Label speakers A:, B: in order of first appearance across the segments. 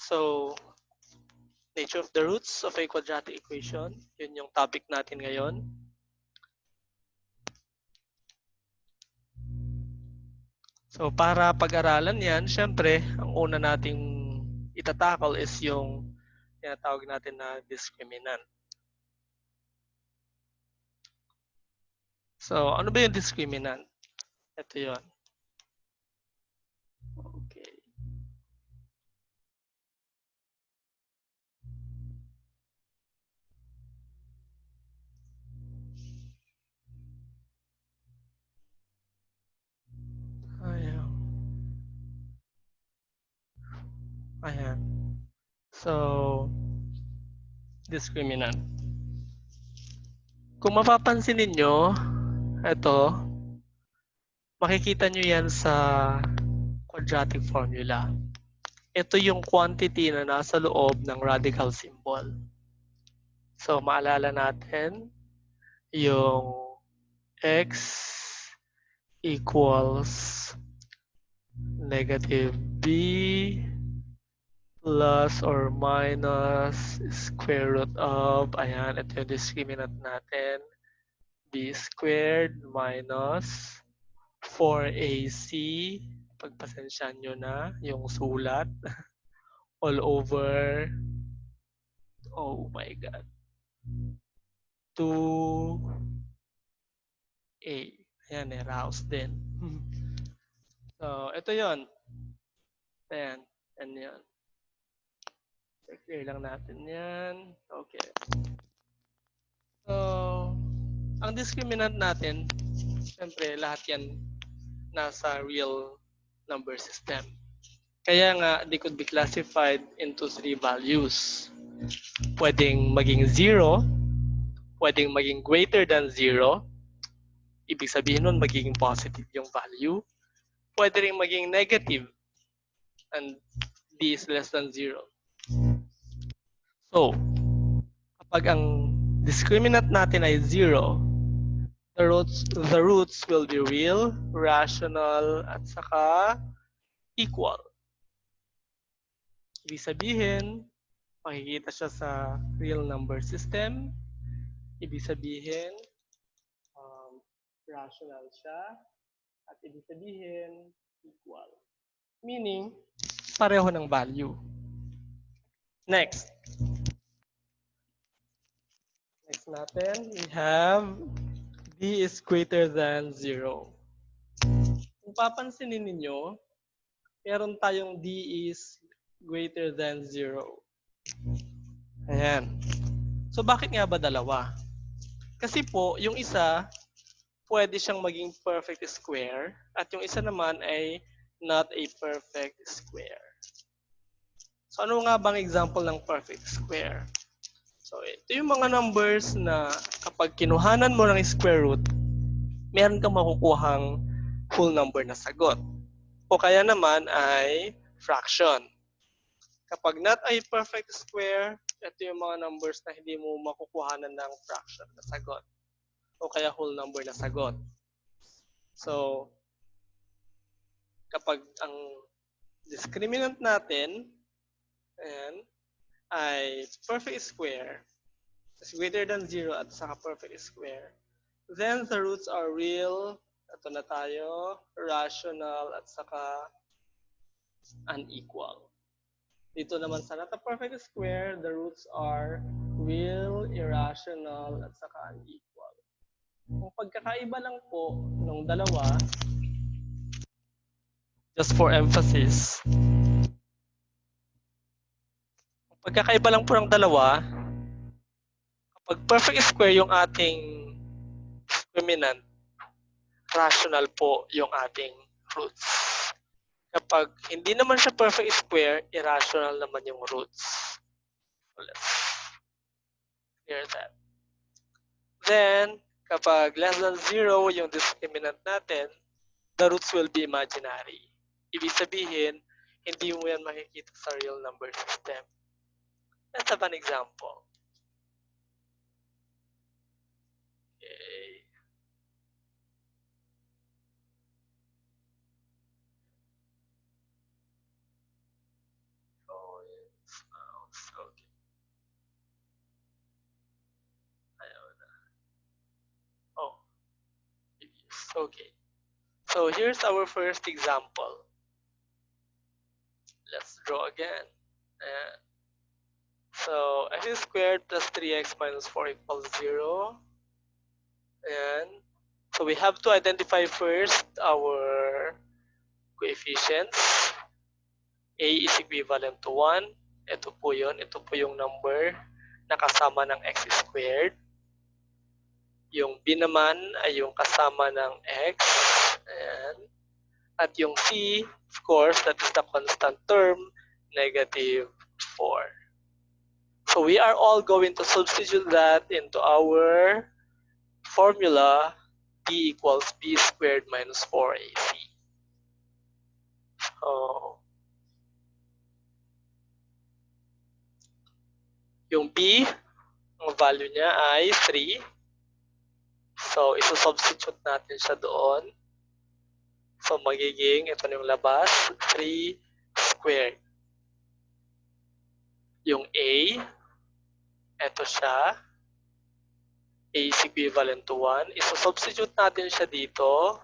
A: So, nature of the roots of a quadratic equation. Yun yung topic natin ngayon. So, para pag-aralan yan, syempre, ang una nating itatakal is yung tinatawag natin na discriminant. So, ano ba yung discriminant? Ito yun. Okay. Ayan. So, discriminant. Kung mapapansin ninyo, ito, makikita nyo yan sa quadratic formula. Ito yung quantity na nasa loob ng radical symbol. So, maalala natin yung x equals negative b plus or minus square root of, ayan, ito yung discriminant natin, b squared minus 4ac, pagpasensyahan nyo na yung sulat, all over, oh my god, 2a. Ayan, rouse din. So, ito yon. Ayan, and yan. I-clear lang natin yan. Okay. So, ang discriminant natin, siyempre, lahat yan nasa real number system. Kaya nga, they could be classified into 3 values. Pwedeng maging 0, pwedeng maging greater than 0, ibig sabihin nun magiging positive yung value, pwede rin maging negative, and d is less than 0. So, kapag ang discriminant natin ay 0, the roots will be real, rational, at saka equal. Ibig sabihin, makikita siya sa real number system. Ibig sabihin, rational siya. At ibig sabihin, equal. Meaning, pareho ng value. Next. Next natin, we have d is greater than 0. Kung papansinin ninyo, meron tayong d is greater than 0. Ayan. So, bakit nga ba dalawa? Kasi po, yung isa, pwede siyang maging perfect square, at yung isa naman ay not a perfect square. So, ano nga bang example ng perfect square? So, ito yung mga numbers na kapag kinuhanan mo ng square root, meron kang makukuhang whole number na sagot. O kaya naman ay fraction. Kapag not a perfect square, ito yung mga numbers na hindi mo makukuhanan ng fraction na sagot. O kaya whole number na sagot. So, kapag ang discriminant natin ayan, ay perfect square, is greater than 0 at saka perfect square, then the roots are real, ito na tayo, rational, at saka unequal. Dito naman sa not a perfect square, the roots are real, irrational, at saka unequal. Kung pagkakaiba lang po ng dalawa, just for emphasis, kung pagkakaiba lang po ng dalawa, kapag perfect square yung ating discriminant, rational po yung ating roots. Kapag hindi naman siya perfect square, irrational naman yung roots. So let's clear that. Then, kapag less than 0 yung discriminant natin, the roots will be imaginary. Ibig sabihin, hindi mo yan makikita sa real number system. Let's have an example. Okay. So, Okay. So here's our first example. Let's draw again. So x squared plus 3x minus 4 equals 0. And so we have to identify first our coefficients. A is equivalent to 1. Ito po yun. Ito po yung number na kasama ng x squared. Yung b naman ay yung kasama ng x. Ayan. At yung c, of course, that is the constant term, negative 4. So we are all going to substitute that into our formula, d equals b squared minus 4ac. So, yung b, ang value niya ay 3. So, isusubstitute natin siya doon. So, magiging, ito na yung labas, 3 squared. Yung a, ito siya, a is equivalent to 1. Isusubstitute natin siya dito.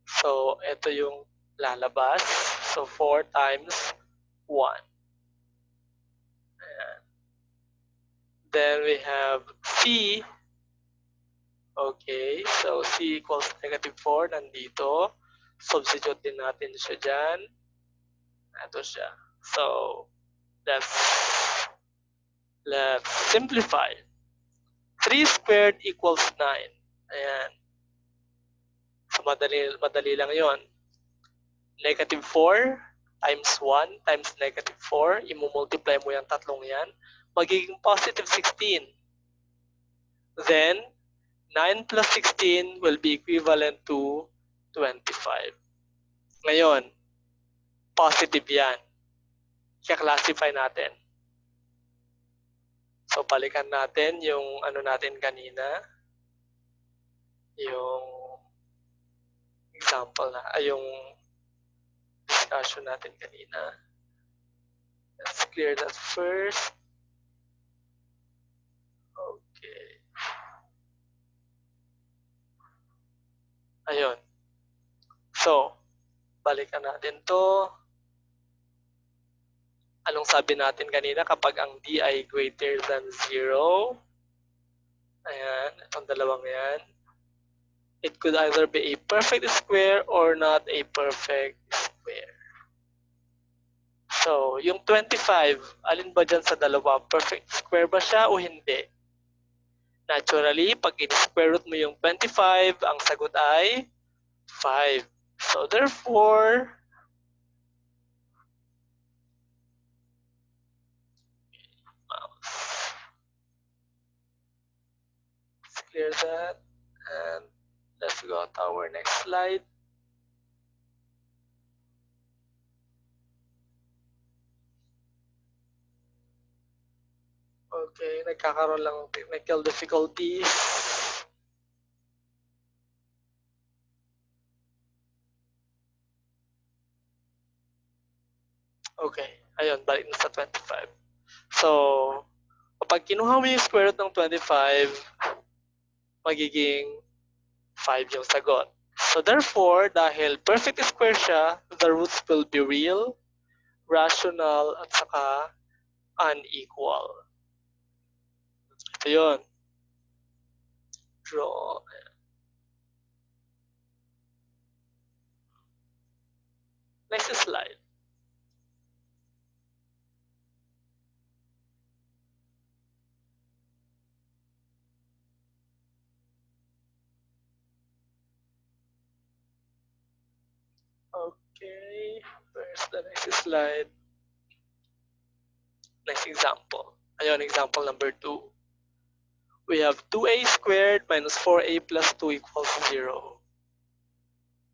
A: So, ito yung lalabas. So, 4 times 1. Ayan. Then we have c. Okay, so c equals negative 4 nandito. Substitute din natin siya dyan. Ito siya. So, let's simplify. 3 squared equals 9. Ayan. So, madali lang yon. Negative 4 times 1 times negative 4. Imumultiply mo yung tatlong yan. Magiging positive 16. Then, 9 plus 16 will be equivalent to 25. Ngayon, positive yan. Kaya-classify natin. So, balikan natin yung ano natin kanina. Yung example na, yung discussion natin kanina. Let's clear that first. Okay. Ayun. So, balikan natin to. Anong sabi natin kanina kapag ang d ay greater than 0? Ayan, itong dalawang yan. It could either be a perfect square or not a perfect square. So, yung 25, alin ba dyan sa dalawa? Perfect square ba siya o hindi? Naturally, pag in-square root mo yung 25, ang sagot ay 5. So, therefore, let's clear that. And let's go to our next slide. Okay, nagkakaroon lang ng technical difficulties. Okay, ayun, balik na sa 25. So, kapag kinuha mo yung square root ng 25, magiging 5 yung sagot. So therefore, dahil perfect square siya, the roots will be real, rational, at saka unequal. Ito yun. Draw. Next slide. Okay, where's the next slide? Next example. Ayun, example number 2. We have 2a squared minus 4a plus 2 equals 0.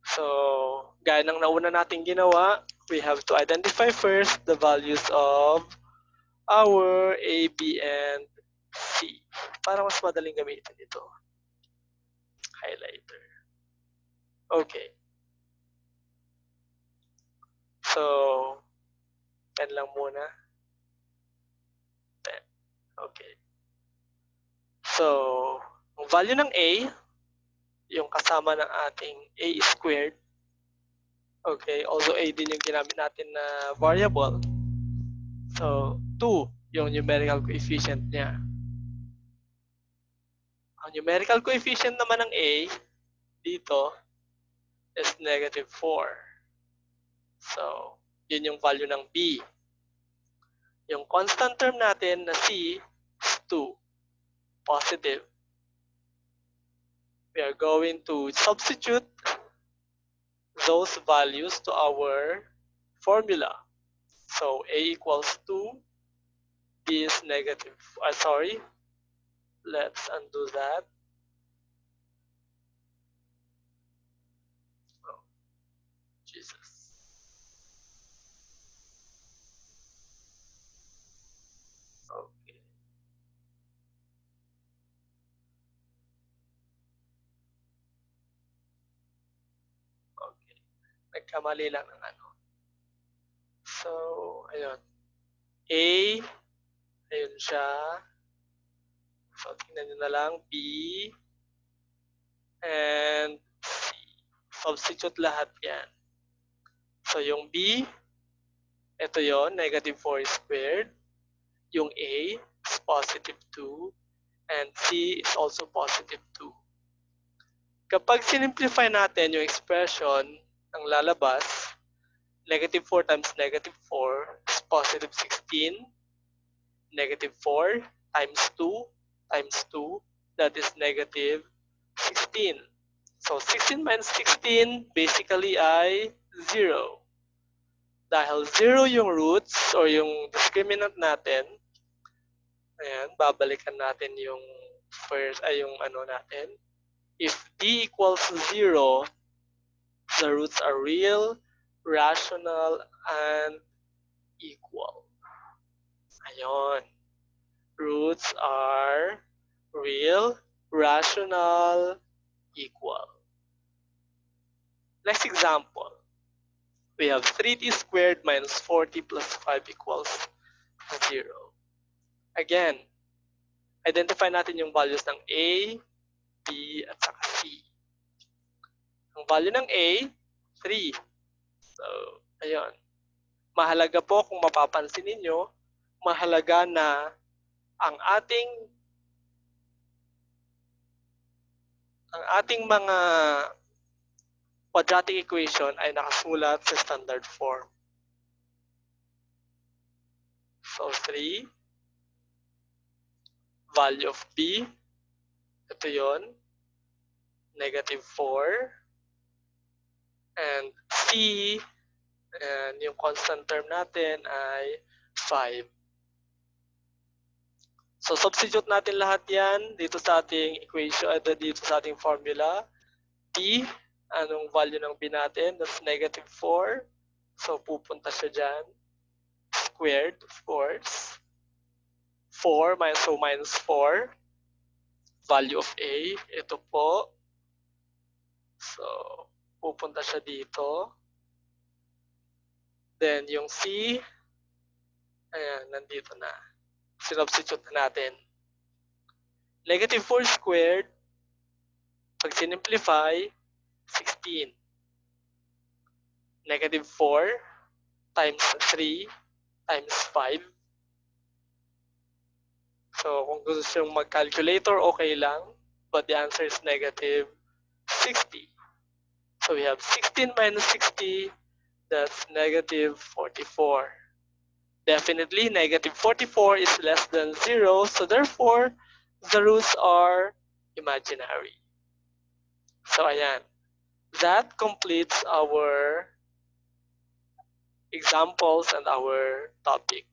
A: So, gaya ng nauna nating ginawa, we have to identify first the values of our A, B, and C. Para mas madaling gamitin ito. Highlighter. Okay. So, pen lang muna. Pen. Okay. So, ang value ng A, yung kasama ng ating a squared. Okay, also a din yung ginamit natin na variable. So, 2 yung numerical coefficient niya. Ang numerical coefficient naman ng a dito is negative 4. So, yun yung value ng b. Yung constant term natin na c is 2, positive. We are going to substitute those values to our formula. So, a equals 2, b is negative, sorry, let's undo that. Oh, Jesus. Okay. Okay. Nagkamali lang ng ano. So, ayun. A, ayun siya. So, tingnan nyo na lang. B, and C. Substitute lahat yan. So, yung B, ito yon negative 4 squared. Yung A is positive 2. And C is also positive 2. Kapag sinimplify natin yung expression, ang lalabas, negative 4 times negative 4 is positive 16. Negative 4 times 2 times 2, that is negative 16. So, 16 minus 16 basically ay 0. Dahil 0 yung roots or yung discriminant natin, ayan, babalikan natin yung first, ay yung ano natin. If d equals 0, the roots are real, rational, and equal. Ayun. Roots are real, rational, equal. Next example. We have 3t squared minus 4t plus 5 equals 0. Again, identify natin yung values ng a, b, at saka c. Ang value ng a, 3. So, ayun. Mahalaga po kung mapapansin ninyo, mahalaga na ang ating mga quadratic equation ay nakasulat sa standard form. So, 3, value of b, ito yon, negative 4, and c, and yung constant term natin ay 5. So, substitute natin lahat yan dito sa ating equation, dito sa ating formula. b, anong value ng b natin? That's negative 4. So, pupunta siya dyan. Squared, of course. 4, minus 4. Value of a, ito po. So, pupunta siya dito. Then, yung c, ayan, nandito na. Sinubstitute na natin. Negative 4 squared, pag sinimplify, 16. Negative 4 times 3 times 5. So, kung gusto nyo mag-calculator, okay lang. But the answer is negative 60. So, we have 16 minus 60, that's negative 44. Definitely, negative 44 is less than 0, so therefore, the roots are imaginary. So, ayan. That completes our examples and our topic.